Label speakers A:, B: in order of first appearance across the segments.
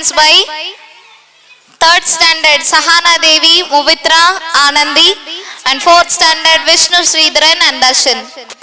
A: performance by 3rd standard Sahana Devi, Movitra, Anandi, and 4th standard Vishnu Sridharan and Darshan.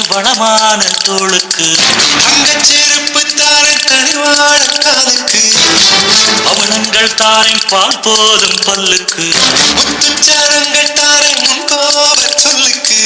B: வளமான தோளுக்கு தங்கச்செருப்பு தானே கனிவான காதுக்கு அவலங்கள் தானே பால் போதும் பல்லுக்கு முத்துச்சாரங்கள் தானே முன்கோப சொல்லுக்கு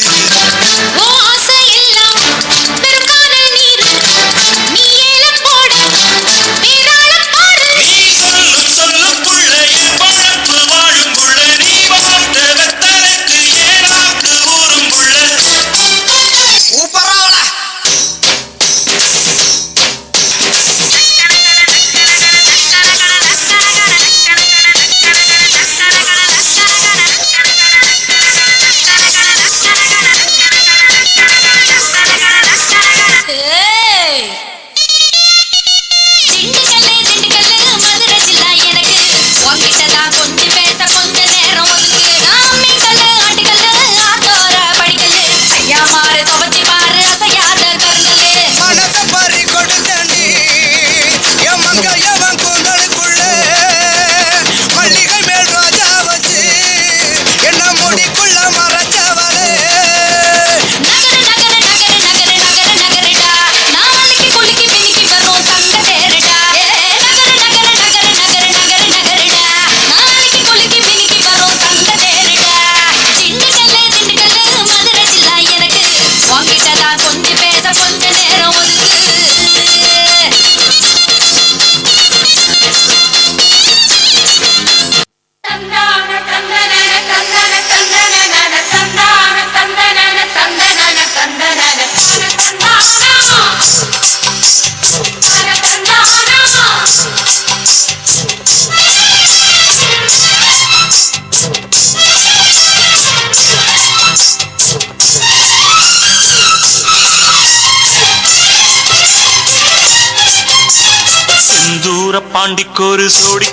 B: பாண்டிக்கொரு சோடி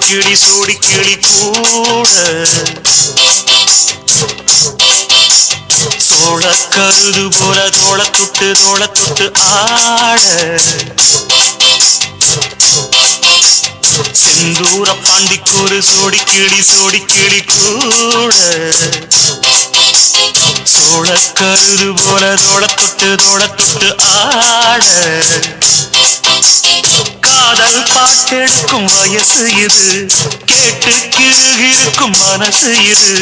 B: கிளி கூட சோழ கருது போல தோள தொட்டு ஆட செந்தூர பாண்டிக்கொரு சோடி கிளி கூட சோழ கருது போல தோள தொட்டு ஆட காதல் பாட்டெடுக்கும் வயசு இது கேட்டு கிருகிருக்கும் மனசு இது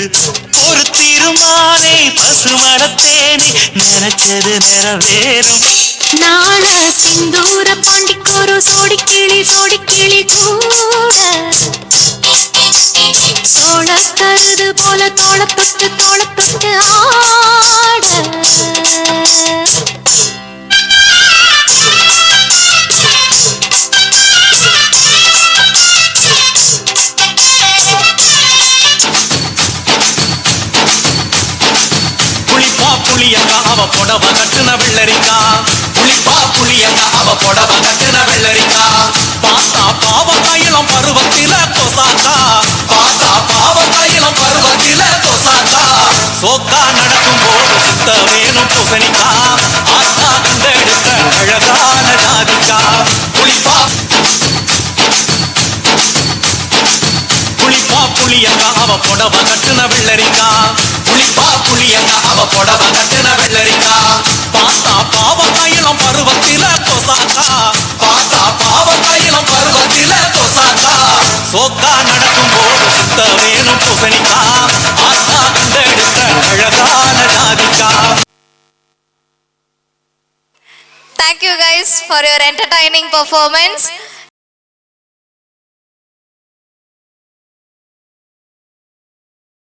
B: ஒரு திருமானே பசுமரத்தேனே நினைச்சது நிறைவேறும்
C: நாள சிந்தூர பாண்டிக்கொரு சோடி கிளி கூட சோழ கருது போல தோள தொட்டு ஆட
B: அவ புடவ கட்டுன வெள்ளரிக்கா புளியங்க அவ புடவ கட்டுன வெள்ளரிக்கா பார்த்தா பாவக்காயிலும் பருவத்தில கொசாக்கா சோக்கா நடக்கும் போது சுத்த வேணும் பூசணிக்கா ஆத்தா கண்டெடுத்த அழகான ஜாதிக்கா புளிப்பா புளிப்பா புளியங்கா அவ புடவ கட்டுன வெள்ளரிக்கா புளிப்பா புளியங்கா அவ புடவ கட்டுன வெள்ளரிக்கா பார்த்தா பாவக்காயிலும் பருவத்தில கொசாக்கா பார்த்தா பாவக்காயிலும் பருவத்தில கொசாக்கா சோக்கா நடக்கும் போது சுத்த வேணும் பூசணிக்கா ஆத்தா கண்டெடுத்த அழகான ஜாதிக்கா.
A: Thank you guys for your entertaining performance.